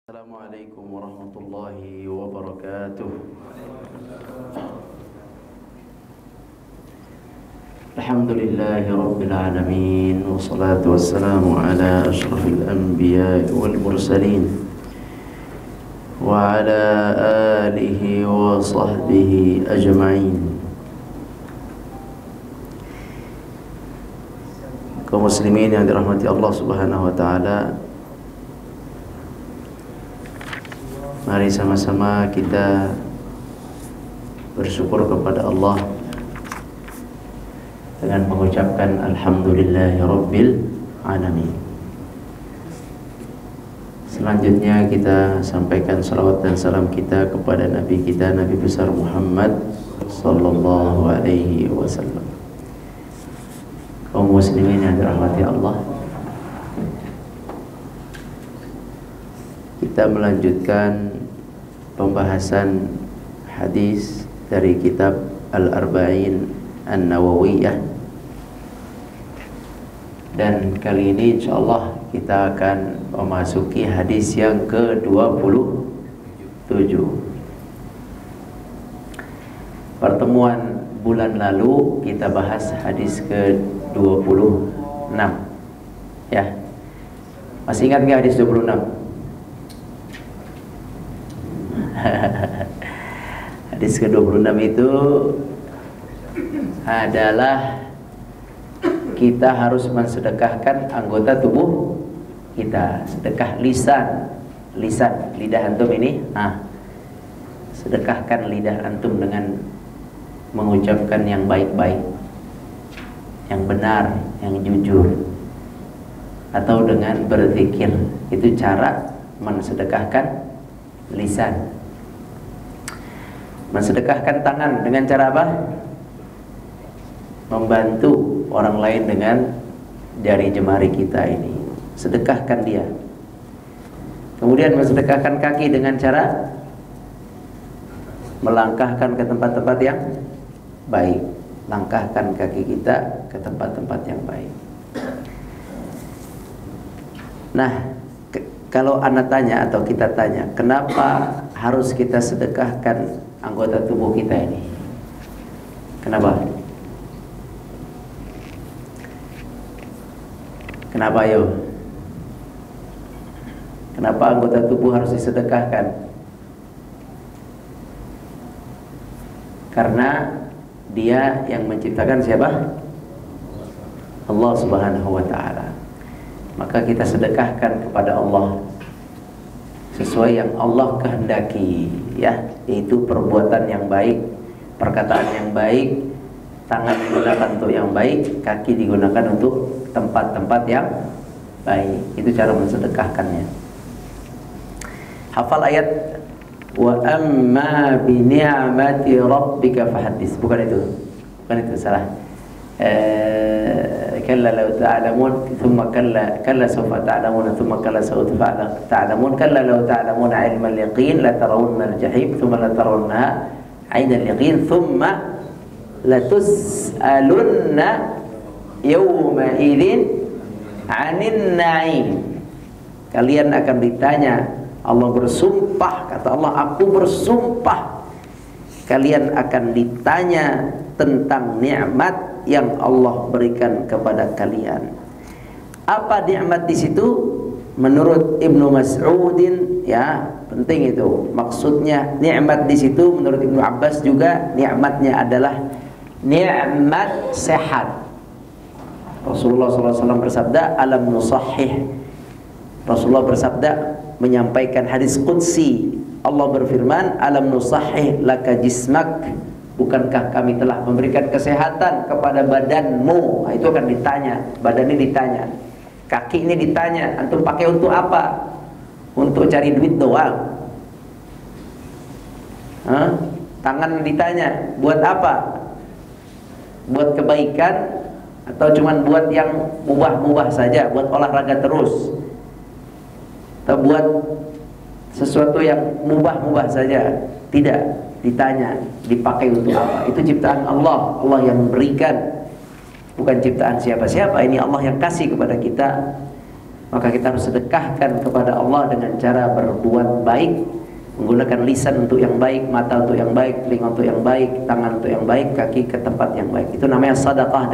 Assalamualaikum warahmatullahi wabarakatuh. Alhamdulillahi rabbil alamin, wassalatu wassalamu ala ashrafil anbiya'i wal mursalin wa ala alihi wa sahbihi ajma'in. Kaum muslimin yang dirahmati Allah Subhanahu wa taala, mari sama-sama kita bersyukur kepada Allah dengan mengucapkan Alhamdulillahi Rabbil Alamin. Selanjutnya kita sampaikan salawat dan salam kita kepada Nabi kita, Nabi besar Muhammad Sallallahu Alaihi Wasallam. Kaum muslimin yang dirahmati Allah, kita melanjutkan pembahasan hadis dari kitab Al-Arba'in An-Nawawiyah, dan kali ini insyaallah kita akan memasuki hadis yang ke-27. Pertemuan bulan lalu kita bahas hadis ke-26 ya. Masih ingat nggak hadis 26? Hadis ke-26 itu adalah kita harus mensedekahkan anggota tubuh kita. Sedekah lisan, lidah antum ini. Sedekahkan lidah antum dengan mengucapkan yang baik-baik, yang benar, yang jujur, atau dengan berzikir. Itu cara mensedekahkan lisan. Mensedekahkan tangan dengan cara apa? Membantu orang lain dengan jari jemari kita ini. Sedekahkan dia. Kemudian mensedekahkan kaki dengan cara melangkahkan ke tempat-tempat yang baik. Langkahkan kaki kita ke tempat-tempat yang baik. Nah, kalau anak tanya atau kita tanya, kenapa harus kita sedekahkan anggota tubuh kita ini? Kenapa? Kenapa ayo? Kenapa anggota tubuh harus disedekahkan? Karena dia yang menciptakan siapa? Allah Subhanahu wa ta'ala. Maka kita sedekahkan kepada Allah sesuai yang Allah kehendaki, ya, yaitu perbuatan yang baik, perkataan yang baik, tangan digunakan untuk yang baik, kaki digunakan untuk tempat-tempat yang baik. Itu cara mensedekahkannya. Hafal ayat wa amma bi ni'mati rabbika fahaddits. Bukan itu, salah. Kalla law ta'lamun thumma kalla sawfa ta'lamun thumma kalla sawfa ta'lamun kalla law ta'lamuna 'ilmal yaqin la tarawunna al-jahim thumma la tarawunnaha 'ainal yaqin thumma la tus'alunna yawma idzin 'anil na'im. Kalian akan ditanya. Allah bersumpah, kata Allah, aku bersumpah kalian akan ditanya tentang nikmat yang Allah berikan kepada kalian. Apa nikmat di situ? Menurut Ibnu Mas'udin, ya, penting itu. Maksudnya nikmat di situ menurut Ibnu Abbas juga nikmatnya adalah nikmat sehat. Rasulullah SAW bersabda, alam nusahih. Rasulullah bersabda, menyampaikan hadis qudsi. Allah berfirman, alam nusahih laka jismak. Bukankah kami telah memberikan kesehatan kepada badanmu? Nah, itu akan ditanya. Badan ini ditanya, kaki ini ditanya, antum pakai untuk apa? Untuk cari duit doang? Tangan ditanya, buat apa? Buat kebaikan atau cuman buat yang mubah-mubah saja, buat olahraga terus, atau buat sesuatu yang mubah-mubah saja? Tidak, ditanya dipakai untuk apa. Itu ciptaan Allah, Allah yang memberikan, bukan ciptaan siapa-siapa. Ini Allah yang kasih kepada kita Maka kita harus sedekahkan kepada Allah dengan cara berbuat baik, menggunakan lisan untuk yang baik, mata untuk yang baik, telinga untuk yang baik, tangan untuk yang baik, kaki ke tempat yang baik. Itu namanya sedekah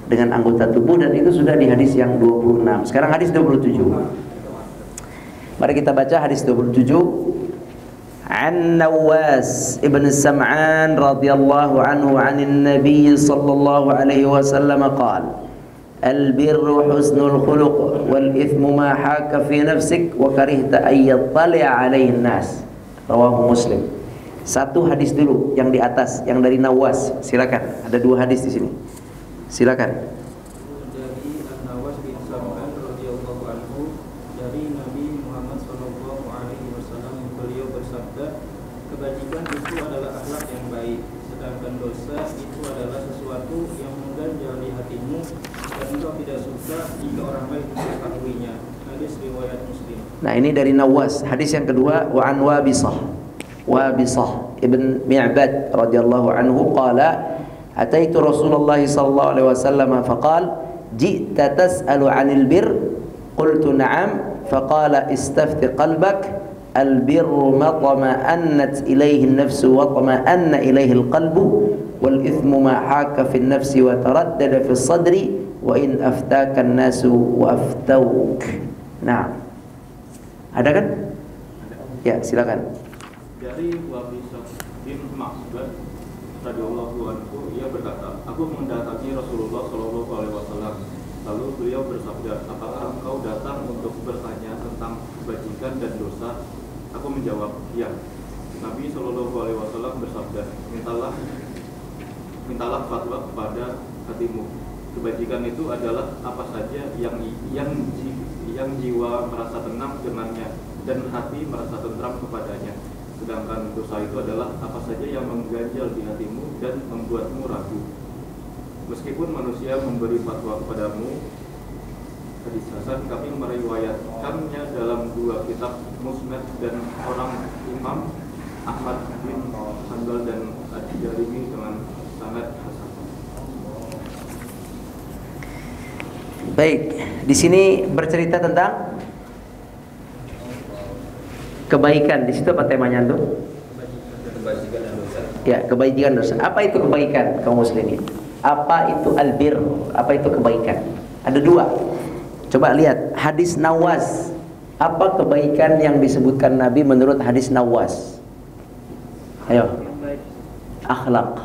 dengan anggota tubuh, dan itu sudah di hadis yang 26. Sekarang hadis 27. Mari kita baca hadis 27. An Nawas ibn Sam'an radhiyallahu anhu 'anil Nabi sallallahu alaihi wasallam qala Al-birru husnul khuluq wal ithmu ma haka fi nafsik wa karihta ay yattali'a 'alaihi an-nas. Rawahu Muslim. Satu hadis dulu yang di atas, yang dari Nawas. Silakan. Ada dua hadis di sini. Silakan. Dari Nawas bin Sam'an radhiyallahu anhu, dari Nabi Muhammad sallallahu alaihi wasallam, beliau bersabda, kebajikan itu adalah akhlak yang baik, sedangkan dosa itu adalah sesuatu yang mengganjal di hatimu dan engkau tidak suka jika orang lain mengetahuinya. Hadis riwayat Muslim. Nah, ini dari Nawas. Hadis yang kedua, wa an Wabisah ibn Mi'bad radhiyallahu anhu qala ataitu Rasulullah sallallahu alaihi wasallam faqala ji'ta tas'alu 'anil bir qultu na'am faqala istafti qalbak al-birru ma tama'annat ilayhi an-nafsu wa tama'anna ilayhi al-qalbu wal ithmu ma haka fi an-nafsi wa taraddada fi as-sadri wa in aftaka an-nasu wa aftawuk. Nah, ada kan? Ya, silakan. Dari Wabisah bin Ma'bad radhiyallahu anhu, ia berkata, aku mendatangi Rasulullah sallallahu alaihi wasallam. Lalu beliau bersabda, apakah engkau datang untuk bertanya tentang kebajikan dan dosa? Aku menjawab, ya. Nabi sallallahu alaihi wasallam bersabda, mintalah fatwa kepada hatimu. Kebajikan itu adalah apa saja yang jiwa merasa tenang dengannya dan hati merasa tentram kepadanya. Sedangkan dosa itu adalah apa saja yang mengganjal di hatimu dan membuatmu ragu. Meskipun manusia memberi fatwa kepadamu, hadis hasan, kami meriwayatkannya dalam dua kitab Musnad dan orang Imam Ahmad bin Hanbal dan Ad-Darimi dengan sanad hasan. Baik, di sini bercerita tentang kebaikan. Di situ apa temanya tuh? Kebajikan dan dosa. Ya, kebaikan dosa. Apa itu kebaikan kaum muslimin? Apa itu albir? Apa itu kebaikan? Ada dua. Coba lihat hadis Nawas. Apa kebaikan yang disebutkan Nabi menurut hadis Nawas? Ayo. Akhlak.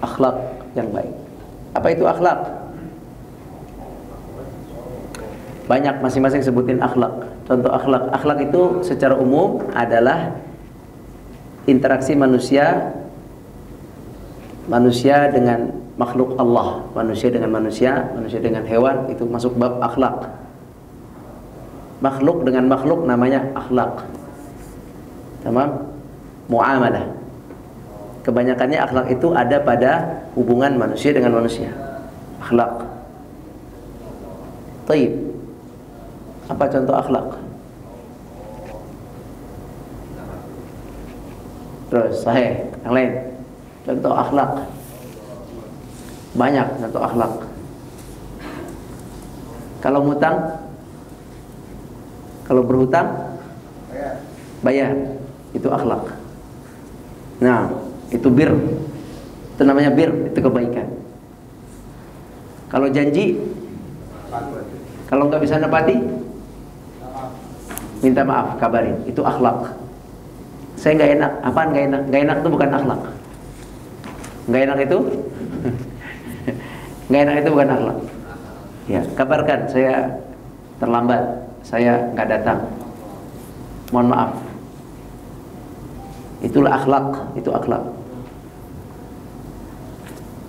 Akhlak yang baik. Apa itu akhlak? Banyak, masing-masing sebutin akhlak. Contoh akhlak. Akhlak itu secara umum adalah interaksi manusia dengan makhluk Allah, manusia dengan manusia dengan hewan, itu masuk bab akhlak. Makhluk dengan makhluk namanya akhlak. Tamam? Muamalah. Kebanyakannya akhlak itu ada pada hubungan manusia dengan manusia. Akhlak. Taib. Apa contoh akhlak? Terus sahih, yang lain. Contoh akhlak. Banyak contoh akhlak. Kalau ngutang, kalau berhutang, bayar. Itu akhlak. Nah, itu bir. Itu namanya bir, itu kebaikan. Kalau janji, kalau nggak bisa nepati, minta maaf, kabarin. Itu akhlak. Saya nggak enak. Apaan nggak enak? Nggak enak itu bukan akhlak. Nggak enak itu nggak enak itu bukan akhlak. Ya, kabarkan saya terlambat, saya nggak datang. Mohon maaf. Itulah akhlak. Itu akhlak.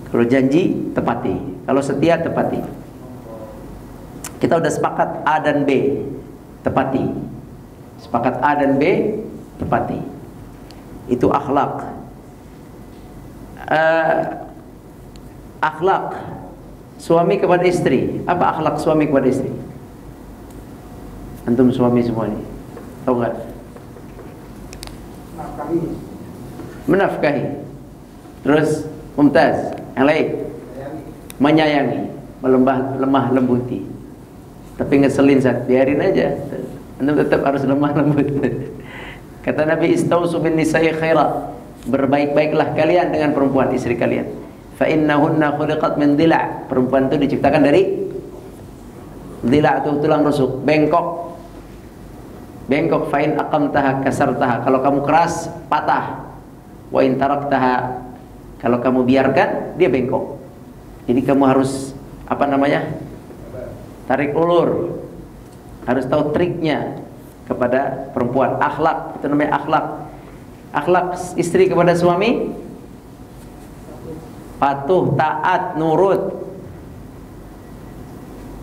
Kalau janji, tepati. Kalau setia, tepati. Kita udah sepakat A dan B, tepati. Sepakat A dan B, tepati. Itu akhlak. Akhlak suami kepada istri. Apa akhlak suami kepada istri? Antum suami semua ini, tahu nggak? Menafkahi. Terus mumtaz. Yang lain, menyayangi, lemah lembuti. tapi ngeselin Ustaz, biarin aja. Antum tetap harus lemah lembut. Kata Nabi, istausu bin nisa'i khaira, berbaik-baiklah kalian dengan perempuan istri kalian. Fa innahunna khuliqat min dila', perempuan itu diciptakan dari dila' itu tulang rusuk, bengkok. Bengkok, fa in aqamtaha kasartaha, kalau kamu keras patah. Wa in taraktaha, kalau kamu biarkan dia bengkok. Jadi kamu harus apa namanya? Tarik ulur. Harus tahu triknya kepada perempuan. Akhlak, itu namanya akhlak. Akhlak istri kepada suami patuh, taat, nurut,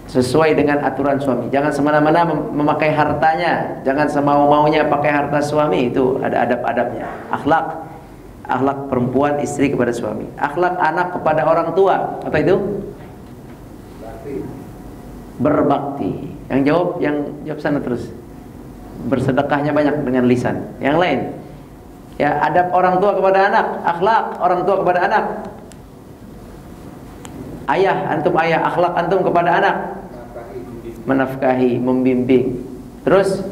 sesuai dengan aturan suami. Jangan semena-mena memakai hartanya, jangan semau-maunya pakai harta suami, itu ada adab-adabnya. Akhlak, akhlak perempuan istri kepada suami. Akhlak anak kepada orang tua, apa itu? Berbakti. Yang jawab sana terus. Bersedekahnya banyak dengan lisan. Yang lain, ya, adab orang tua kepada anak, akhlak orang tua kepada anak. Ayah, antum ayah, akhlak antum kepada anak, menafkahi, membimbing. Terus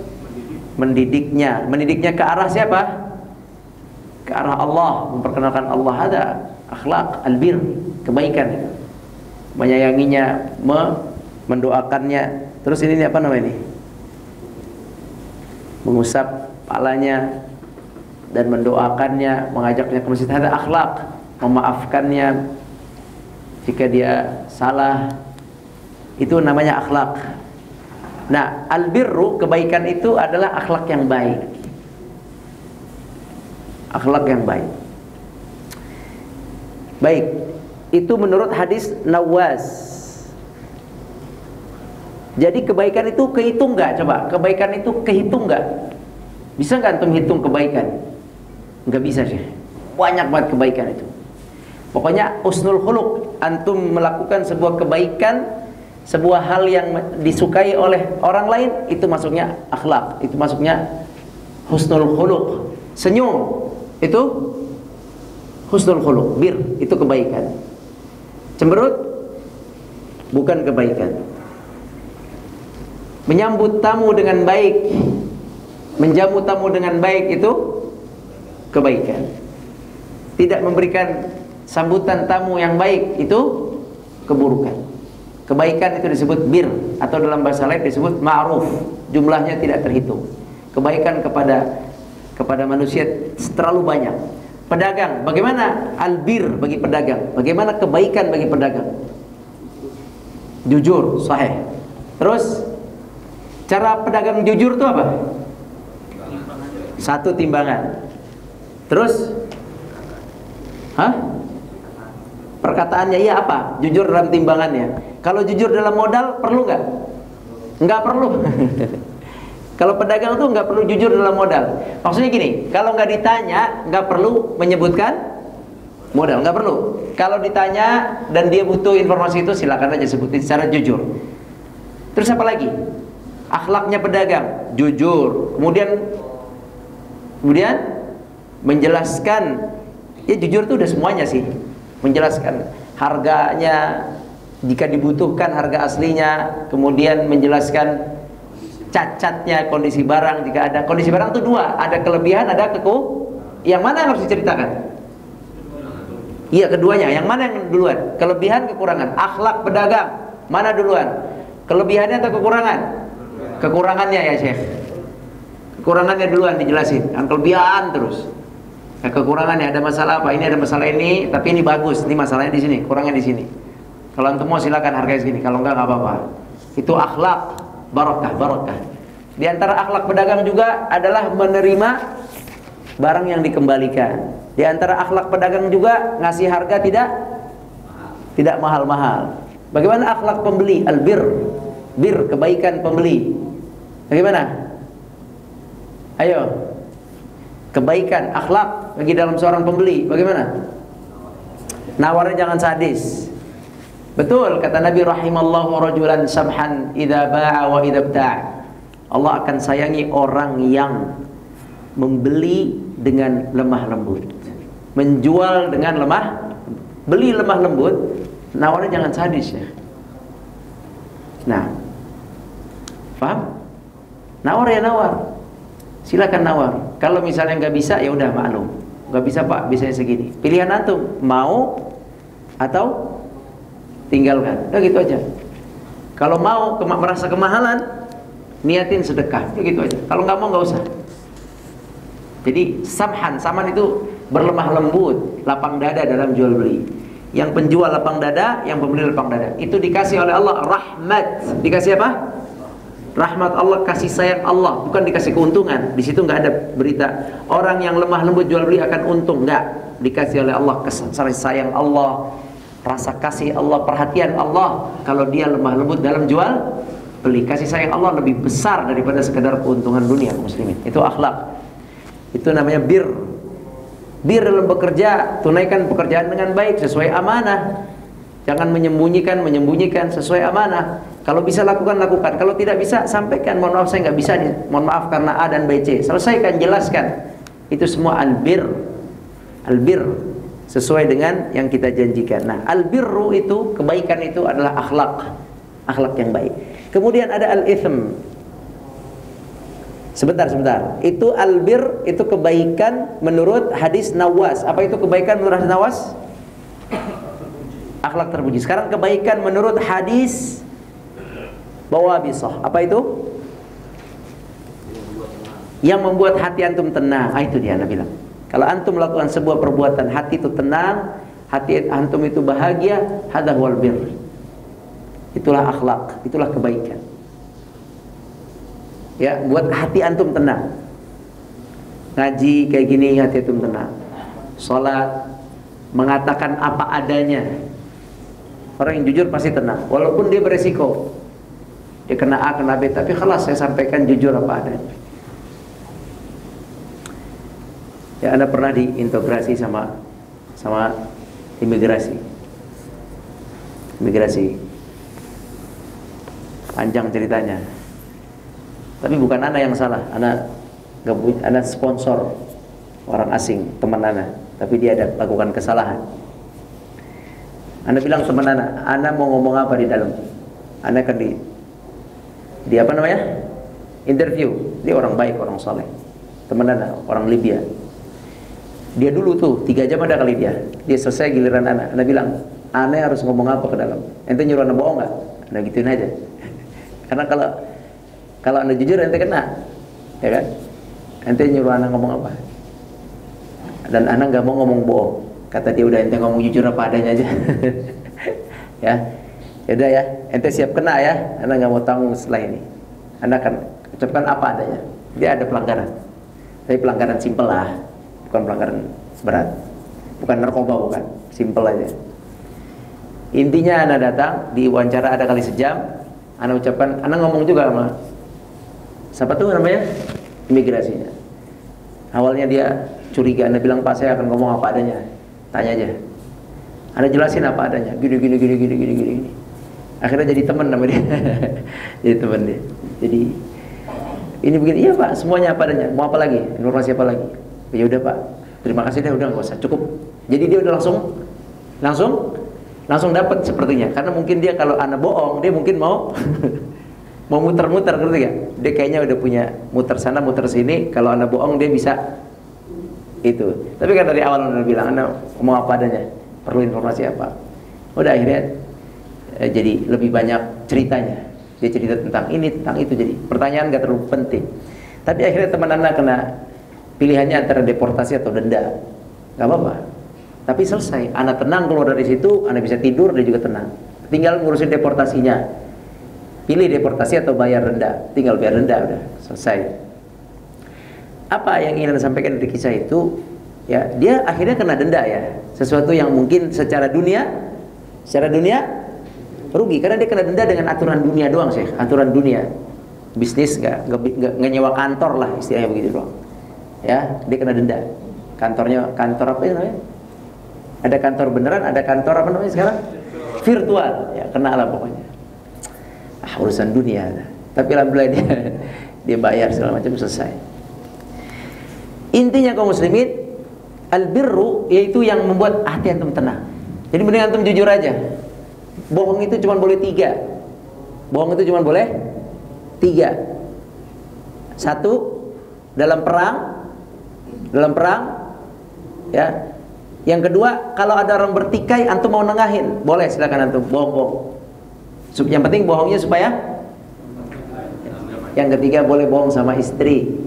mendidiknya ke arah siapa? Ke arah Allah, memperkenalkan Allah. Ada akhlak albir, kebaikan. Menyayanginya, mendoakannya. Terus ini apa namanya ini? Mengusap palanya dan mendoakannya, mengajaknya ke masjid. Ada akhlak, memaafkannya jika dia salah. Itu namanya akhlak. Nah, albirru, kebaikan itu adalah akhlak yang baik. Akhlak yang baik. Baik, itu menurut hadis Nawas. Jadi kebaikan itu kehitung nggak? Coba, kebaikan itu kehitung nggak? Bisa nggak antum hitung kebaikan? Nggak bisa sih. Banyak banget kebaikan itu. Pokoknya husnul khuluq, antum melakukan sebuah kebaikan, sebuah hal yang disukai oleh orang lain, itu masuknya akhlak, itu masuknya husnul khuluq. Senyum, itu husnul khuluq. Bir, itu kebaikan. Cemberut, bukan kebaikan. Menyambut tamu dengan baik, menjamu tamu dengan baik, itu kebaikan. Tidak memberikan sambutan tamu yang baik, itu keburukan. Kebaikan itu disebut bir, atau dalam bahasa lain disebut ma'ruf. Jumlahnya tidak terhitung. Kebaikan kepada manusia terlalu banyak. Pedagang, bagaimana albir bagi pedagang? Bagaimana kebaikan bagi pedagang? Jujur, sahih. Terus cara pedagang jujur itu apa? Satu, timbangan. Terus perkataannya iya apa? Jujur dalam timbangannya. Kalau jujur dalam modal perlu nggak? Nggak perlu. Kalau pedagang tuh nggak perlu jujur dalam modal. Maksudnya gini, kalau nggak ditanya nggak perlu menyebutkan modal, nggak perlu. Kalau ditanya dan dia butuh informasi itu, silakan aja sebutin secara jujur. Terus apa lagi? Akhlaknya pedagang, jujur. Kemudian menjelaskan. Ya jujur itu udah semuanya sih. Menjelaskan harganya jika dibutuhkan, harga aslinya. Kemudian menjelaskan cacatnya, kondisi barang jika ada. Kondisi barang itu dua, ada kelebihan, ada yang mana yang harus diceritakan? Iya, keduanya. Yang mana yang duluan? Kelebihan, kekurangan. Akhlak pedagang mana duluan? Kelebihannya atau kekurangan? Kekurangannya ya Syekh. Kekurangannya duluan dijelasin. Yang kelebihan terus. Nah, kekurangannya ada masalah apa? Ini ada masalah ini, tapi ini bagus. Ini masalahnya di sini, kurangnya di sini. Kalau antum mau silakan harganya segini. Kalau enggak apa-apa. Itu akhlak, barakah. Di antara akhlak pedagang juga adalah menerima barang yang dikembalikan. Di antara akhlak pedagang juga ngasih harga tidak mahal-mahal. Bagaimana akhlak pembeli? Albir, kebaikan pembeli. Bagaimana? Ayo. Kebaikan, akhlak bagi dalam seorang pembeli. Bagaimana? Nawarnya jangan sadis. Betul kata Nabi, rahimallahu rajulan samhan idza ba'a wa idza ibta'a. Allah akan sayangi orang yang membeli dengan lemah lembut, menjual dengan beli lemah lembut, nawarnya jangan sadis ya. Nah, Paham? Nawar ya nawar. Silakan nawar. Kalau misalnya nggak bisa, ya udah maklum. Nggak bisa Pak, bisanya segini. Pilihan antum, mau atau tinggalkan. Udah gitu aja. Kalau mau merasa kemahalan, niatin sedekah. Udah gitu aja. Kalau nggak mau nggak usah. Jadi saman itu berlemah lembut, lapang dada dalam jual beli. Yang penjual lapang dada, yang pembeli lapang dada. Itu dikasih oleh Allah rahmat. Dikasih apa? Rahmat Allah, kasih sayang Allah, bukan dikasih keuntungan. Di situ nggak ada berita orang yang lemah lembut jual beli akan untung, nggak. Dikasih oleh Allah kasih sayang Allah, rasa kasih Allah, perhatian Allah. Kalau dia lemah lembut dalam jual beli, kasih sayang Allah lebih besar daripada sekedar keuntungan dunia muslimin. Itu akhlak. Itu namanya bir. Bir dalam bekerja, tunaikan pekerjaan dengan baik sesuai amanah. Jangan menyembunyikan sesuai amanah. Kalau bisa lakukan. Kalau tidak bisa, sampaikan. Mohon maaf saya nggak bisa nih. Mohon maaf karena A dan B, C. Selesaikan, jelaskan. Itu semua albir. Albir sesuai dengan yang kita janjikan. Nah, albirru itu, kebaikan itu adalah akhlak. Akhlak yang baik. Kemudian ada al-itsm. Sebentar. Itu albir, itu kebaikan menurut hadis Nawas. Apa itu kebaikan menurut hadis Nawas? Akhlak terpuji. Sekarang kebaikan menurut hadis Bawabisah. Apa itu? Yang membuat hati antum tenang. Itu dia Nabi bilang. Kalau antum melakukan sebuah perbuatan, hati itu tenang, hati antum itu bahagia, hadza huwal bir. Itulah akhlak, itulah kebaikan. Ya, buat hati antum tenang. Ngaji kayak gini hati antum tenang. Salat mengatakan apa adanya. Orang yang jujur pasti tenang, walaupun dia beresiko. Dia kena A, kena B, tapi khalas saya sampaikan jujur apa adanya. Ya, Anda pernah diintegrasi sama imigrasi. Panjang ceritanya. Tapi bukan Anda yang salah. Anda sponsor orang asing, teman Anda, tapi dia ada lakukan kesalahan. Anda bilang teman Anda mau ngomong apa di dalam? Anda akan di apa namanya? Interview. Dia orang baik, orang soleh. Teman Anda, orang Libya. Dia dulu tuh 3 jam ada kali dia. Dia selesai giliran Anda. Anda bilang, Anda harus ngomong apa ke dalam? Ente nyuruh Anda bohong nggak? Anda gituin aja. Karena kalau Anda jujur ente kena, ya kan? Ente nyuruh Anda ngomong apa? Dan Anda nggak mau ngomong bohong. Kata dia, udah ente ngomong jujur apa adanya aja. Ya. Yaudah ya, ente siap kena ya. Anda nggak mau tanggung setelah ini. Anda akan ucapkan apa adanya. Dia ada pelanggaran, tapi pelanggaran simpel lah, bukan pelanggaran berat, bukan narkoba, bukan, simpel aja. Intinya Anda datang di wawancara ada kali sejam. Anda ucapkan, Anda ngomong juga sama siapa tuh namanya, imigrasinya. Awalnya dia curiga, Anda bilang, Pak saya akan ngomong apa adanya. Tanya aja. Anda jelasin apa adanya. Gini. Akhirnya jadi teman nama dia. Jadi teman dia. Jadi ini begini, iya Pak, semuanya apa adanya. Mau apa lagi? Informasi apa lagi? Ya udah Pak, terima kasih deh, udah nggak usah, cukup. Jadi dia udah langsung dapat sepertinya. Karena mungkin dia kalau Anda bohong, dia mungkin mau mau muter-muter, ngerti gak? Dia kayaknya udah punya muter sana, muter sini. Kalau Anda bohong, dia bisa itu. Tapi kan dari awal Anda bilang, Anda ngomong apa adanya, perlu informasi apa. Udah akhirnya jadi lebih banyak ceritanya. Dia cerita tentang ini, tentang itu. Jadi pertanyaan gak terlalu penting. Tapi akhirnya teman Anda kena pilihannya antara deportasi atau denda. Gak apa-apa. Tapi selesai, Anda tenang keluar dari situ, Anda bisa tidur, dia juga tenang. Tinggal ngurusin deportasinya. Pilih deportasi atau bayar denda. Tinggal bayar denda, udah selesai. Apa yang ingin Anda sampaikan dari kisah itu? Ya, dia akhirnya kena denda ya. Sesuatu yang mungkin secara dunia rugi karena dia kena denda dengan aturan dunia doang, Syekh. Aturan dunia. Bisnis nggak nyewa kantor lah, istilahnya begitu doang. Ya, dia kena denda. Kantor apa ya namanya? Ada kantor beneran, ada kantor apa namanya sekarang? Virtual. Ya, kena lah pokoknya. Urusan dunia. Tapi alhamdulillah dia bayar segala macam, selesai. Intinya kaum muslimin, albirru yaitu yang membuat hati antum tenang. Jadi mending antum jujur aja. Bohong itu cuma boleh 3. Bohong itu cuma boleh 3. 1, dalam perang, ya. Yang kedua, kalau ada orang bertikai, antum mau nengahin, boleh, silakan antum bohong-bohong. Yang penting bohongnya supaya. Yang ketiga, boleh bohong sama istri.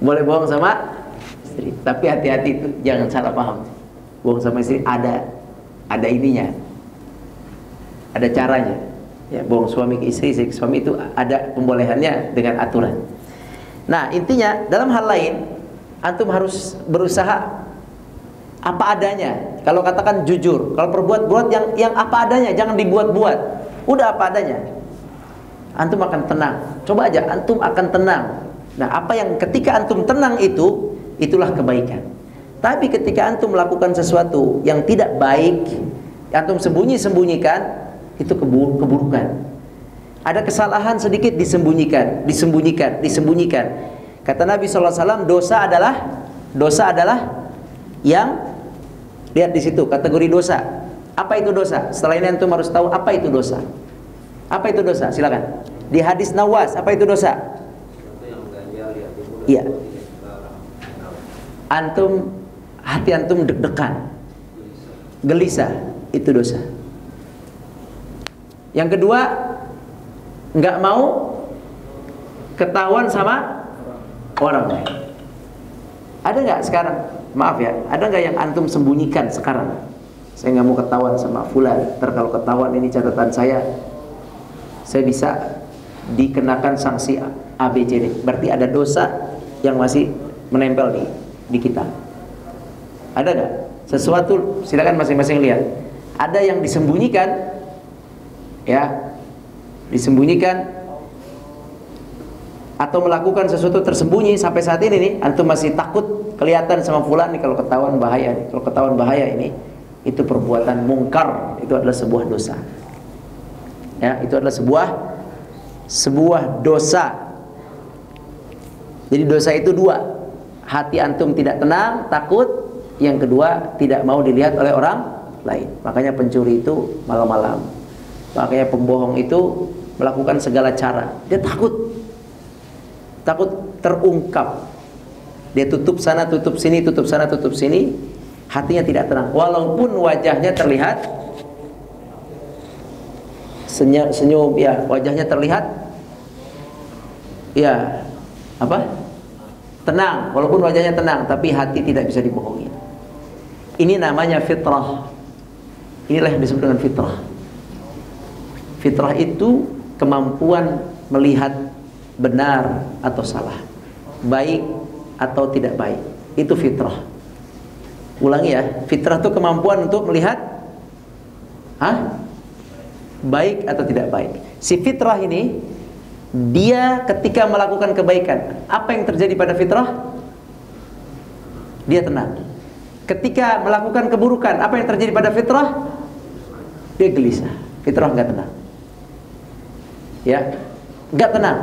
Boleh bohong sama istri, tapi hati-hati itu, jangan salah paham. Bohong sama istri ada ininya, ada caranya. Ya, bohong suami ke istri, istri ke suami itu ada pembolehannya dengan aturan. Nah, intinya dalam hal lain antum harus berusaha apa adanya. Kalau katakan jujur, kalau perbuat yang apa adanya, jangan dibuat-buat. Udah apa adanya, antum akan tenang. Coba aja, antum akan tenang. Nah, apa yang ketika antum tenang itulah kebaikan. Tapi ketika antum melakukan sesuatu yang tidak baik, antum sembunyikan, itu keburukan. Ada kesalahan sedikit, disembunyikan. Kata Nabi SAW, dosa adalah yang, lihat di situ kategori dosa. Apa itu dosa? Setelah ini antum harus tahu apa itu dosa. Apa itu dosa? Silakan. Di hadis Nawas, apa itu dosa? Iya. Hati antum deg-degan, gelisah, itu dosa. Yang kedua, nggak mau ketahuan sama orang lain. Ada nggak sekarang? Maaf ya, ada nggak yang antum sembunyikan sekarang? Saya nggak mau ketahuan sama fulan. Kalau ketahuan, ini catatan saya bisa dikenakan sanksi ABCD. Berarti ada dosa yang masih menempel di kita. Ada nggak? Sesuatu, silakan masing-masing lihat. Ada yang disembunyikan, ya, disembunyikan. Atau melakukan sesuatu tersembunyi sampai saat ini nih, antum masih takut kelihatan sama fulan nih, kalau ketahuan bahaya nih. Kalau ketahuan bahaya ini, itu perbuatan mungkar, itu adalah sebuah dosa. Ya, itu adalah sebuah dosa. Jadi dosa itu 2. Hati antum tidak tenang, takut. Yang kedua, tidak mau dilihat oleh orang lain. Makanya pencuri itu malam-malam. Makanya pembohong itu melakukan segala cara. Dia takut terungkap. Dia tutup sana, tutup sini, tutup sana, tutup sini. Hatinya tidak tenang. Walaupun wajahnya terlihat senyum, ya, wajahnya terlihat, ya, apa? Tenang. Walaupun wajahnya tenang, tapi hati tidak bisa dibohongi. Ini namanya fitrah. Inilah yang disebut dengan fitrah. Fitrah itu kemampuan melihat benar atau salah, baik atau tidak baik. Itu fitrah. Ulangi ya, fitrah itu kemampuan untuk melihat baik atau tidak baik. Si fitrah ini, dia ketika melakukan kebaikan, apa yang terjadi pada fitrah? Dia tenang. Ketika melakukan keburukan, apa yang terjadi pada fitrah? Dia gelisah. Fitrah nggak tenang. Ya, nggak tenang.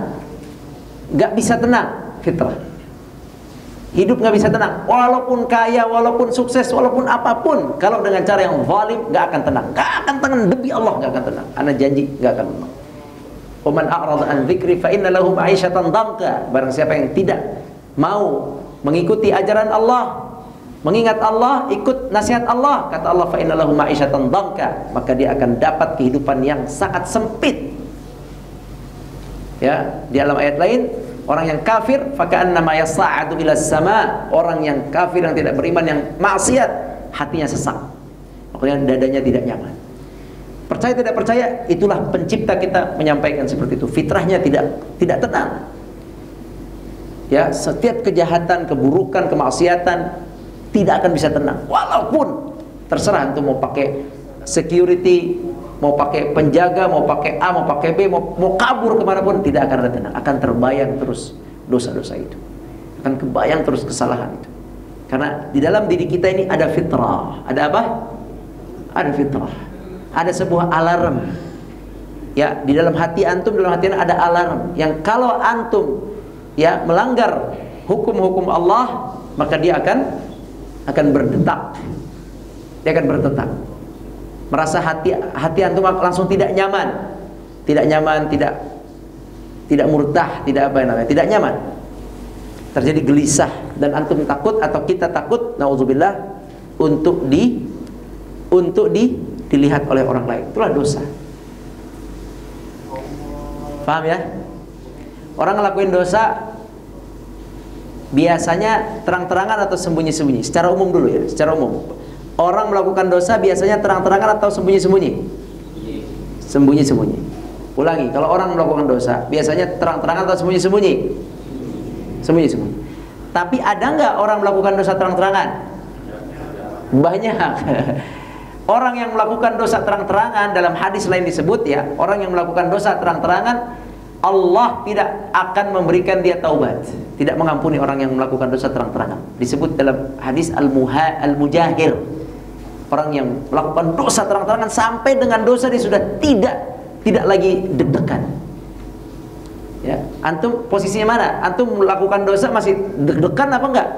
Nggak bisa tenang, fitrah. Hidup nggak bisa tenang, walaupun kaya, walaupun sukses, walaupun apapun. Kalau dengan cara yang zalim, nggak akan tenang. Nggak akan tenang, demi Allah nggak akan tenang. Ana janji nggak akan tenang. Waman a'rada an dzikri fa inna lahu ma'isyatan dhanka. Barang siapa yang tidak mau mengikuti ajaran Allah, mengingat Allah, ikut nasihat Allah, kata Allah, fa inna lahu ma'isyatan dhanka, maka dia akan dapat kehidupan yang sangat sempit. Ya, di dalam ayat lain, orang yang kafir faka'annama yas'adu ila sama, orang yang kafir yang tidak beriman, yang maksiat, hatinya sesak. Makanya dadanya tidak nyaman. Percaya tidak percaya, itulah pencipta kita menyampaikan seperti itu. Fitrahnya tidak tenang. Ya, setiap kejahatan, keburukan, kemaksiatan tidak akan bisa tenang. Walaupun terserah antum mau pakai security, mau pakai penjaga, mau pakai A, mau pakai B, mau kabur kemanapun, tidak akan ada tenang. Akan terbayang terus dosa-dosa itu, akan kebayang terus kesalahan itu. Karena di dalam diri kita ini ada fitrah. Ada apa? Ada fitrah. Ada sebuah alarm. Ya, di dalam hati antum, dalam hati ada alarm yang kalau antum ya melanggar hukum-hukum Allah, maka dia akan berdetak. Dia akan berdetak. Merasa hati antum langsung tidak nyaman. tidak nyaman, tidak murtah, tidak apa namanya, tidak nyaman. Terjadi gelisah dan antum takut atau kita takut, naudzubillah, untuk dilihat oleh orang lain. Itulah dosa. Paham ya? Orang ngelakuin dosa biasanya terang-terangan atau sembunyi-sembunyi. Secara umum dulu ya, secara umum. Orang melakukan dosa biasanya terang-terangan atau sembunyi-sembunyi? Sembunyi-sembunyi. Ulangi, kalau orang melakukan dosa biasanya terang-terangan atau sembunyi-sembunyi? Sembunyi-sembunyi. Tapi ada nggak orang melakukan dosa terang-terangan? Banyak. Orang yang melakukan dosa terang-terangan, dalam hadis lain disebut ya, orang yang melakukan dosa terang-terangan, Allah tidak akan memberikan dia taubat, tidak mengampuni orang yang melakukan dosa terang-terangan. Disebut dalam hadis al-mujahir, orang yang melakukan dosa terang-terangan sampai dengan dosa dia sudah tidak lagi deg-degan. Ya, antum posisinya mana? Antum melakukan dosa masih deg-degan apa enggak?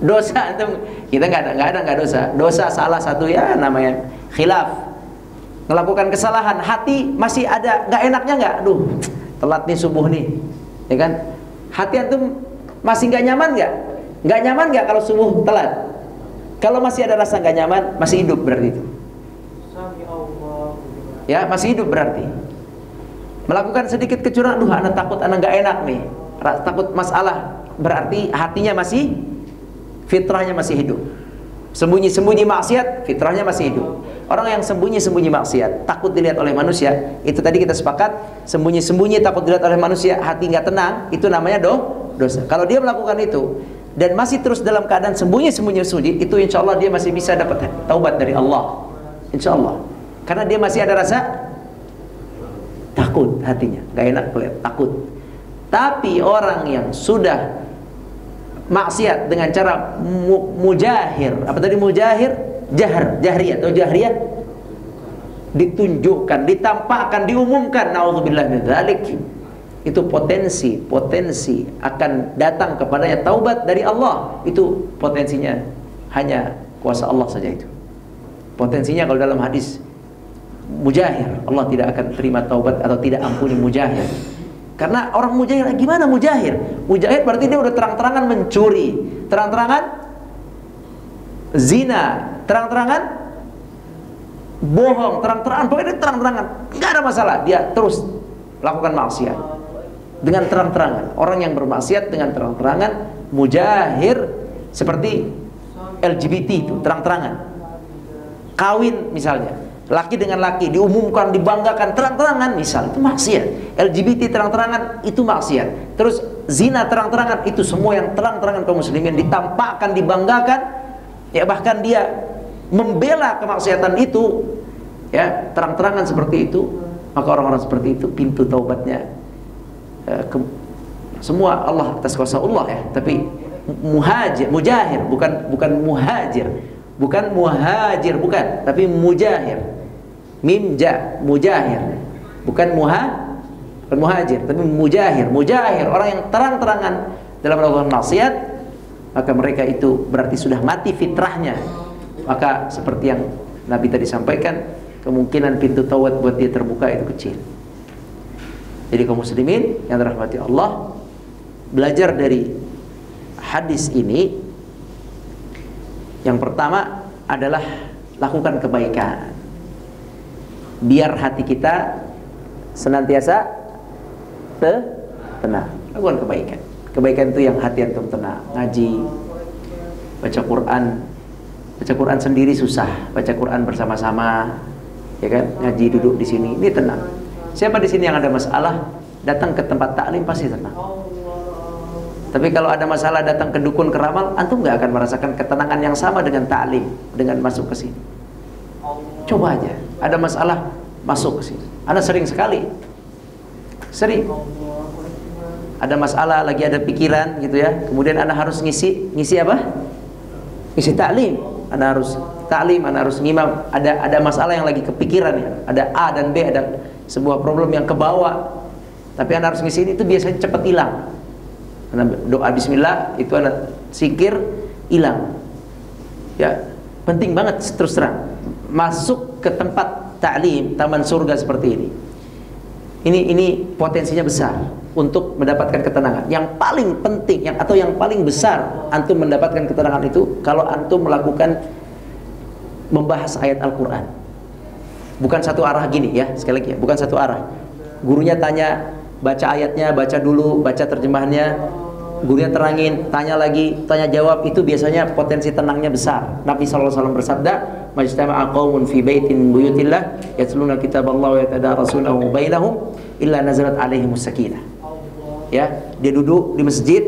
Dosa antum, kita nggak ada dosa. Dosa salah satu ya namanya khilaf. Melakukan kesalahan, hati masih ada nggak enaknya nggak? Aduh, telat nih subuh nih, ya kan? Hati antum masih nggak nyaman nggak? Nggak nyaman nggak kalau subuh telat? Kalau masih ada rasa nggak nyaman, masih hidup berarti itu. Ya, masih hidup berarti. Melakukan sedikit kecurangan, aduh, anak takut, anak nggak enak nih, takut masalah, berarti hatinya masih, fitrahnya masih hidup. Sembunyi-sembunyi maksiat, fitrahnya masih hidup. Orang yang sembunyi-sembunyi maksiat, takut dilihat oleh manusia, itu tadi kita sepakat, sembunyi-sembunyi takut dilihat oleh manusia, hati nggak tenang, itu namanya dosa. Kalau dia melakukan itu dan masih terus dalam keadaan sembunyi-sembunyi, itu insya Allah dia masih bisa dapat taubat dari Allah, insya Allah. Karena dia masih ada rasa takut hatinya, nggak enak kelihatan, takut. Tapi orang yang sudah maksiat dengan cara mujahir, apa tadi mujahir? Jahriyah atau jahriyah, ditunjukkan, ditampakkan, diumumkan, naudzubillah min dzalik. Itu potensi akan datang kepadanya taubat dari Allah. Itu potensinya hanya kuasa Allah saja itu. Potensinya kalau dalam hadis mujahir, Allah tidak akan terima taubat atau tidak ampuni mujahir. Karena orang mujahir, gimana mujahir? Mujahir berarti dia udah terang-terangan mencuri, terang-terangan zina, terang-terangan bohong, terang-terangan, pokoknya dia terang-terangan, nggak ada masalah, dia terus lakukan maksiat dengan terang-terangan. Orang yang bermaksiat dengan terang-terangan, mujahir, seperti LGBT itu, terang-terangan. Kawin misalnya, laki dengan laki, diumumkan, dibanggakan, terang-terangan, misal, itu maksiat. LGBT terang-terangan, itu maksiat. Terus zina terang-terangan, itu semua yang terang-terangan kaum muslimin, ditampakkan, dibanggakan, ya bahkan dia membela kemaksiatan itu, ya terang-terangan seperti itu, maka orang-orang seperti itu pintu taubatnya semua Allah atas kuasa Allah ya. Tapi mujahir, bukan muhajir, bukan muhajir, bukan, tapi mujahir, mim ja, mujahir, bukan muhajir, tapi mujahir. Mujahir orang yang terang-terangan dalam melakukan maksiat, maka mereka itu berarti sudah mati fitrahnya. Maka seperti yang Nabi tadi sampaikan, kemungkinan pintu taubat buat dia terbuka itu kecil. Jadi kaum muslimin yang dirahmati Allah, belajar dari hadis ini, yang pertama adalah lakukan kebaikan, biar hati kita senantiasa tenang. Lakukan kebaikan. Kebaikan itu yang hati antum tenang. Ngaji, baca Quran. Baca Quran sendiri susah, baca Quran bersama-sama, ya kan? Ngaji duduk di sini, ini tenang. Siapa di sini yang ada masalah, datang ke tempat taklim pasti tenang. Tapi kalau ada masalah datang ke dukun keramal, antum nggak akan merasakan ketenangan yang sama dengan taklim, dengan masuk ke sini. Coba aja, ada masalah masuk ke sini. Ana sering sekali, sering. Ada masalah, lagi ada pikiran gitu ya. Kemudian ana harus ngisi apa? Ngisi taklim. Ana harus taklim, ana harus ngimam. Ada masalah yang lagi kepikiran ya. Ada A dan B, ada sebuah problem yang kebawa. Tapi ana harus ngisi ini, itu biasanya cepat hilang. Ana doa bismillah, itu ana zikir, hilang. Ya, penting banget terus terang. Masuk ke tempat ta'lim, taman surga seperti ini. Ini potensinya besar untuk mendapatkan ketenangan. Yang paling penting atau yang paling besar antum mendapatkan ketenangan itu kalau antum melakukan membahas ayat Al-Qur'an. Bukan satu arah gini ya, sekali lagi ya, bukan satu arah. Gurunya tanya, baca ayatnya, baca dulu, baca terjemahannya, gurunya terangin, tanya lagi, tanya jawab, itu biasanya potensi tenangnya besar. Nabi SAW bersabda, "Majtama'a qaumun fi baitin buyutillah yatluna kitaballah wa yatadarasunahu bainahum illa nazalat alaihimus sakinah." Ya, dia duduk di masjid,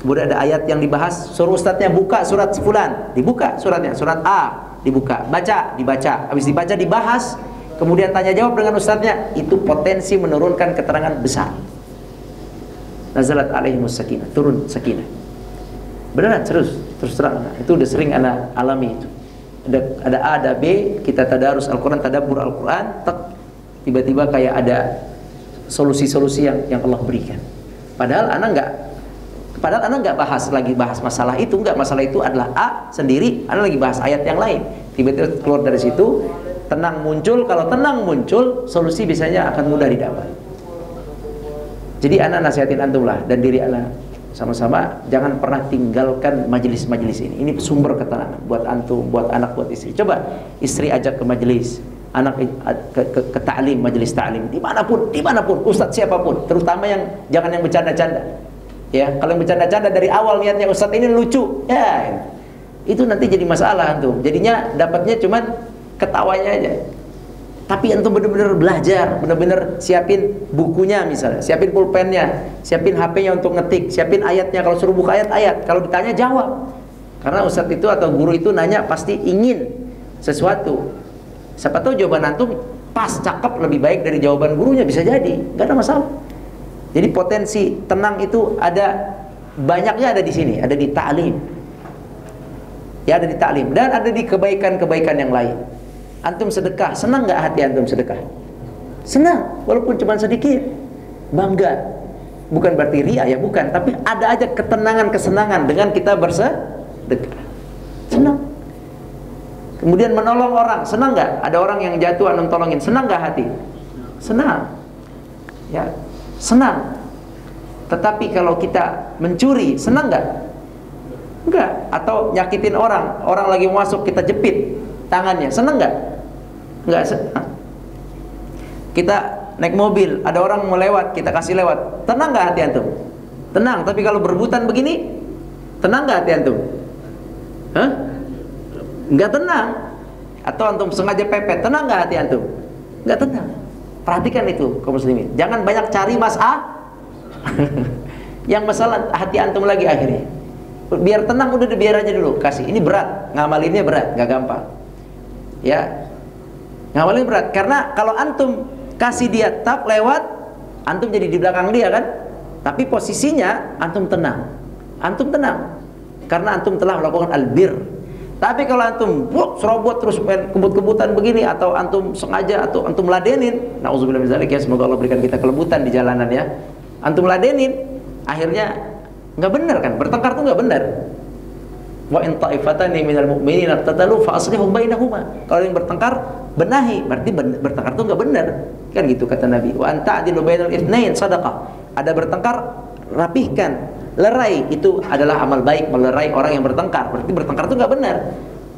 kemudian ada ayat yang dibahas, suruh ustadznya buka surat fulan, dibuka suratnya, surat A, dibuka, baca, dibaca, habis dibaca dibahas, kemudian tanya jawab dengan ustadznya, itu potensi menurunkan keterangan besar. Nazalat alaihimus sakinah, turun sakinah. Beneran, terus terang, itu udah sering anak alami itu. Ada A, ada B, kita tadarus Al-Quran, tadabbur Al-Quran, tiba-tiba kayak ada solusi-solusi yang Allah berikan. Padahal anak nggak bahas masalah itu, masalah itu adalah A sendiri, anak lagi bahas ayat yang lain. Tiba-tiba keluar dari situ, tenang muncul. Kalau tenang muncul, solusi biasanya akan mudah didapat. Jadi anak nasihatin antum lah dan diri anak sama-sama jangan pernah tinggalkan majelis-majelis ini. Ini sumber ketenangan buat antum, buat anak, buat istri. Coba istri ajak ke majelis, anak ke ta'lim, majelis ta'lim dimanapun, ustadz siapapun, terutama yang jangan yang bercanda-canda. Ya, kalau yang bercanda-canda dari awal niatnya ustadz ini lucu, ya itu nanti jadi masalah antum. Jadinya dapatnya cuman ketawanya aja. Tapi antum benar-benar belajar, benar-benar siapin bukunya misalnya, siapin pulpennya, siapin HP-nya untuk ngetik, siapin ayatnya, kalau suruh buka ayat-ayat, kalau ditanya jawab. Karena ustadz itu atau guru itu nanya pasti ingin sesuatu. Siapa tahu jawaban antum pas, cakep, lebih baik dari jawaban gurunya, bisa jadi, nggak ada masalah. Jadi potensi tenang itu ada, banyaknya ada di sini, ada di ta'lim. Ya, ada di ta'lim dan ada di kebaikan-kebaikan yang lain. Antum sedekah, senang nggak hati antum sedekah? Senang, walaupun cuma sedikit, bangga. Bukan berarti ria ya, bukan. Tapi ada aja ketenangan, kesenangan dengan kita bersedekah. Senang. Kemudian menolong orang, senang nggak? Ada orang yang jatuh, antum tolongin, senang nggak hati? Senang. Ya, senang. Tetapi kalau kita mencuri, senang nggak? Enggak. Atau nyakitin orang lagi masuk kita jepit tangannya, senang nggak? Enggak senang. Kita naik mobil, ada orang mau lewat, kita kasih lewat, tenang nggak hati antum? Tenang. Tapi kalau berebutan begini, tenang nggak hati antum? Hah? Nggak tenang. Atau antum sengaja pepet, tenang nggak hati antum? Nggak tenang. Perhatikan itu kaum muslimin, jangan banyak cari yang masalah hati antum lagi akhirnya. Biar tenang, udah biar aja dulu, kasih. Ini berat, ngamalinnya berat, nggak gampang. Ya, ngawalin berat. Karena kalau antum kasih dia tak lewat, antum jadi di belakang dia kan. Tapi posisinya antum tenang. Antum tenang karena antum telah melakukan albir. Tapi kalau antum serobot terus kebut-kebutan begini, atau antum sengaja, atau antum ladenin, nauzubillah min dzalik ya, semoga Allah berikan kita kelebutan di jalanan ya. Antum ladenin, akhirnya nggak benar kan? Bertengkar tuh nggak benar. Wa in ta'ifatani minal mu'minina iqtatalu fa aslihu bainahuma. Kalau yang bertengkar, benahi, berarti bertengkar itu enggak benar. Kan gitu kata Nabi. Wa an ta'dilu bainal itsnain shadaqah. Ada bertengkar, rapihkan, lerai, itu adalah amal baik, melerai orang yang bertengkar. Berarti bertengkar itu enggak benar.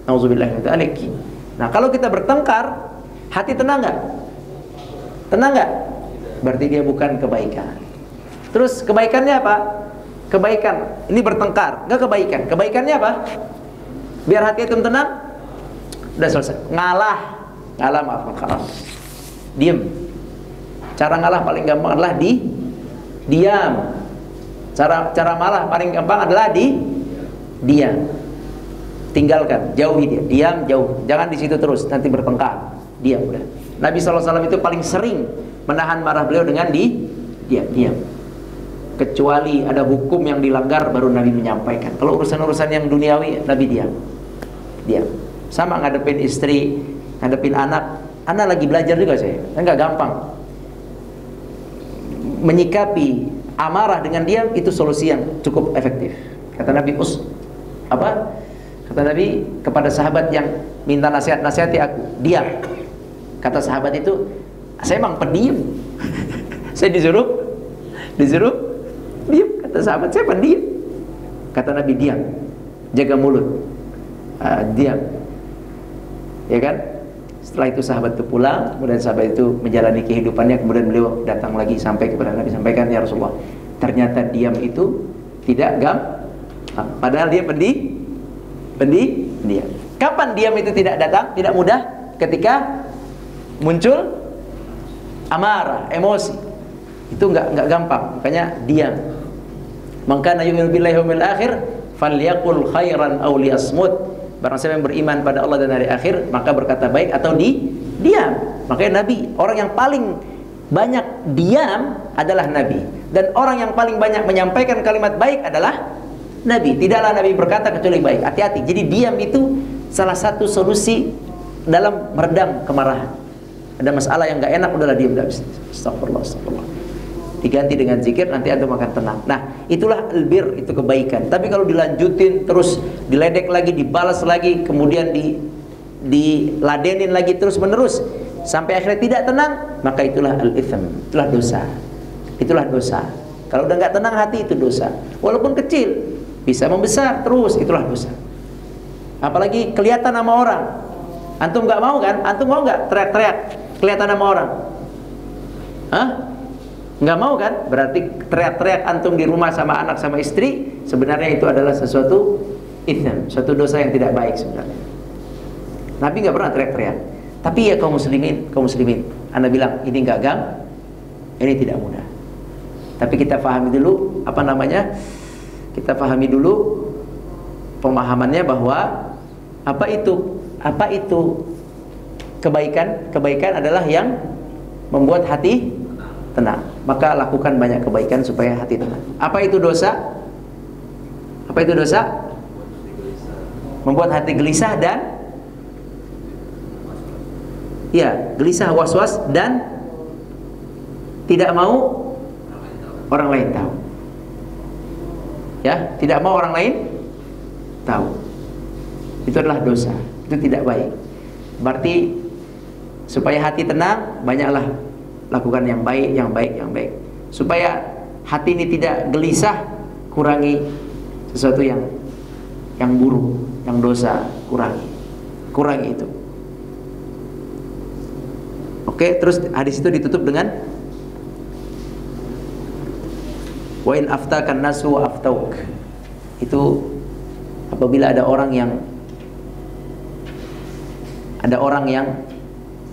Nauzubillah min dzalik. Nah, kalau kita bertengkar, hati tenang enggak? Tenang enggak? Berarti dia bukan kebaikan. Terus kebaikannya apa? Kebaikan, ini bertengkar, enggak kebaikan. Kebaikannya apa? Biar hati itu tenang, udah selesai. Ngalah, maaf, diem. Cara ngalah paling gampang adalah diam. Cara malah paling gampang adalah diam. Tinggalkan, jauhi dia, diam, jauh. Jangan di situ terus, nanti bertengkar. Diam udah. Nabi SAW itu paling sering menahan marah beliau dengan diam. Kecuali ada hukum yang dilanggar baru Nabi menyampaikan. Kalau urusan-urusan yang duniawi, Nabi diam. Sama ngadepin istri, ngadepin anak. Anak lagi belajar juga saya, enggak gampang. Menyikapi amarah dengan diam itu solusi yang cukup efektif. Kata Nabi Kata Nabi kepada sahabat yang minta nasihati aku, diam. Kata sahabat itu, saya emang pendiam. Saya disuruh diam. Kata sahabat, saya pendiam. Kata Nabi, diam, jaga mulut, diam. Ya kan? Setelah itu sahabat itu pulang, kemudian sahabat itu menjalani kehidupannya, kemudian beliau datang lagi sampai kepada Nabi, sampaikan, ya Rasulullah, ternyata diam itu tidak gampang. Padahal dia pendiam. Kapan diam itu tidak datang, tidak mudah? Ketika muncul amarah, emosi. Itu enggak gampang. Makanya diam. Maka yu'minu billahi wal yawmil akhir falyaqul khairan aw liyasmut. Barang siapa yang beriman pada Allah dan hari akhir, maka berkata baik atau diam. Makanya Nabi, orang yang paling banyak diam adalah Nabi, dan orang yang paling banyak menyampaikan kalimat baik adalah Nabi. Tidaklah Nabi berkata kecuali baik. Hati-hati. Jadi diam itu salah satu solusi dalam meredam kemarahan. Ada masalah yang enggak enak, udahlah diam, enggak bisa. Astagfirullah. Diganti dengan zikir, nanti antum akan tenang. Nah, itulah albir, itu kebaikan. Tapi kalau dilanjutin terus, diledek lagi, dibalas lagi, kemudian diladenin lagi terus menerus sampai akhirnya tidak tenang, maka itulah al-itham, itulah dosa. Itulah dosa. Kalau udah nggak tenang hati, itu dosa. Walaupun kecil, bisa membesar terus, itulah dosa. Apalagi kelihatan sama orang. Antum nggak mau kan? Antum mau nggak teriak-teriak kelihatan sama orang? Hah? Nggak mau kan? Berarti teriak-teriak antum di rumah sama anak sama istri, sebenarnya itu adalah sesuatu itham, suatu dosa yang tidak baik sebenarnya. Nabi nggak pernah teriak-teriak. Tapi ya kaum muslimin, Anda bilang ini nggak gampang, ini tidak mudah. Tapi kita pahami dulu kita pahami dulu pemahamannya bahwa apa itu kebaikan? Kebaikan adalah yang membuat hati tenang. Maka lakukan banyak kebaikan supaya hati tenang. Apa itu dosa? Apa itu dosa? Membuat hati gelisah dan gelisah, was-was, dan tidak mau orang lain tahu. Ya, tidak mau orang lain tahu. Itu adalah dosa. Itu tidak baik. Berarti supaya hati tenang, banyaklah lakukan yang baik. Supaya hati ini tidak gelisah, kurangi sesuatu yang buruk, yang dosa, kurangi itu. Oke, terus hadis itu ditutup dengan wa in aftakan nasu aftauk. Itu apabila ada orang yang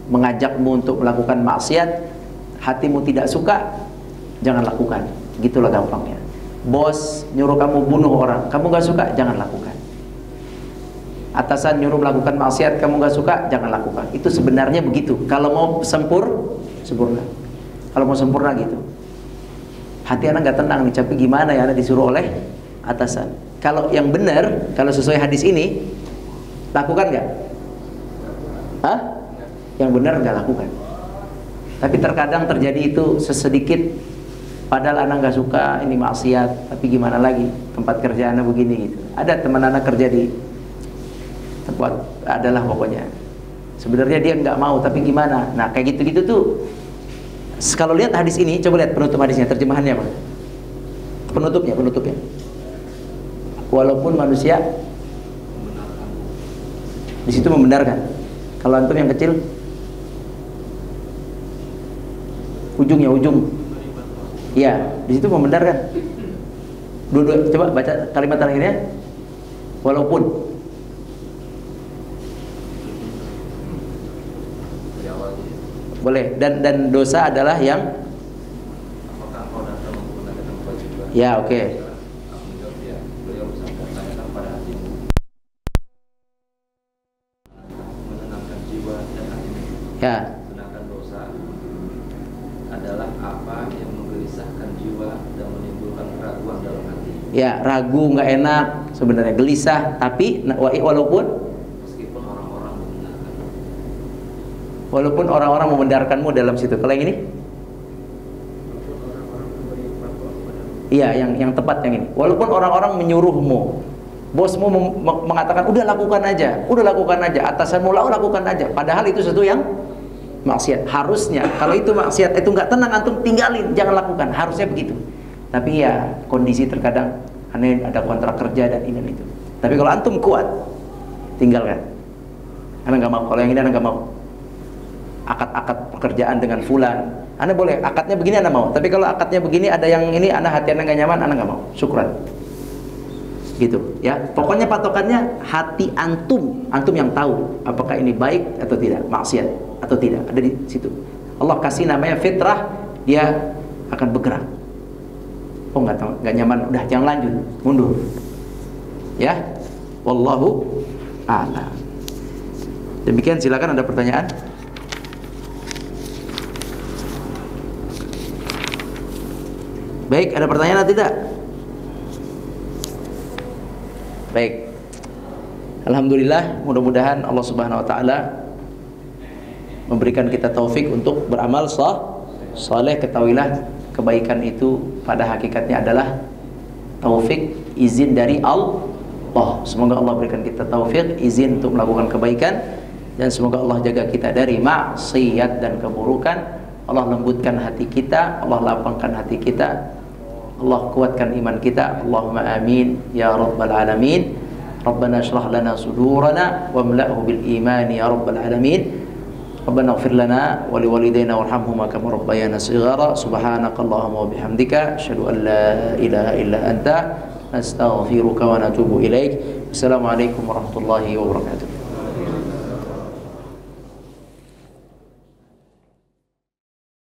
mengajakmu untuk melakukan maksiat, hatimu tidak suka, jangan lakukan. Gitulah gampangnya. Bos nyuruh kamu bunuh orang, kamu gak suka, jangan lakukan. Atasan nyuruh melakukan maksiat, kamu gak suka, jangan lakukan. Itu sebenarnya begitu. Kalau mau sempurna. Kalau mau sempurna gitu. Hati anak gak tenang nih, tapi gimana ya, anak disuruh oleh atasan. Kalau yang benar, kalau sesuai hadis ini, lakukan gak? Hah? Yang benar gak lakukan. Tapi terkadang terjadi itu sesedikit, padahal anak gak suka, ini maksiat, tapi gimana lagi, tempat kerja anak begini gitu. Ada teman anak kerja di tempat, adalah pokoknya sebenarnya dia nggak mau, tapi gimana. Nah kayak gitu-gitu tuh, kalau lihat hadis ini, coba lihat penutup hadisnya, terjemahannya apa? Penutupnya walaupun manusia di situ membenarkan. Kalau antum yang kecil, ujung. Ya, di situ membenarkan. Dua, coba baca kalimat terakhirnya. Walaupun. Boleh. Dan dosa adalah yang ya, oke. Ya. Sedangkan dosa adalah apa yang menggelisahkan jiwa dan menimbulkan keraguan dalam hati. Ya, ragu, nggak enak, sebenarnya gelisah, tapi walaupun meskipun orang-orang membenarkan. Walaupun orang-orang membenarkanmu dalam situ. Kalau yang ini? Iya, yang tepat yang ini. Walaupun orang-orang menyuruhmu, bosmu mengatakan udah lakukan aja, atasanmu lakukan aja. Padahal itu sesuatu yang maksiat. Harusnya kalau itu maksiat itu nggak tenang, antum tinggalin, jangan lakukan. Harusnya begitu. Tapi ya kondisi terkadang aneh, ada kontrak kerja dan ini dan itu. Tapi kalau antum kuat, tinggalkan. Anda nggak mau. Kalau yang ini Anda nggak mau. Akad-akad pekerjaan dengan fulan, Anda boleh akadnya begini Anda mau. Tapi kalau akadnya begini ada yang ini, Anda hati Anda nggak nyaman, Anda nggak mau. Syukran. Gitu ya. Pokoknya patokannya hati antum yang tahu apakah ini baik atau tidak, maksiat atau tidak, ada di situ. Allah kasih namanya fitrah, dia akan bergerak. Oh nggak nyaman, udah jangan lanjut, mundur. Ya, wallahu a'lam. Demikian, silakan ada pertanyaan. Baik, ada pertanyaan atau tidak? Baik. Alhamdulillah, mudah-mudahan Allah Subhanahu wa taala memberikan kita taufik untuk beramal saleh. Ketahuilah kebaikan itu pada hakikatnya adalah taufik, izin dari Allah. Semoga Allah berikan kita taufik, izin untuk melakukan kebaikan, dan semoga Allah jaga kita dari maksiat dan keburukan. Allah lembutkan hati kita, Allah lapangkan hati kita, Allah kuatkan iman kita. Allahumma amin ya rabbal alamin. Rabbana shrah lana sudurana wamla'hu bil iman ya rabbal alamin. Rabbana ighfir lana wa liwalidayna warhamhuma kama rabbayana shighara. Subhanakallahumma wa bihamdika asyhadu an la ilaha illa anta nastaghfiruka wa natubu ilaik. Assalamualaikum warahmatullahi wabarakatuh.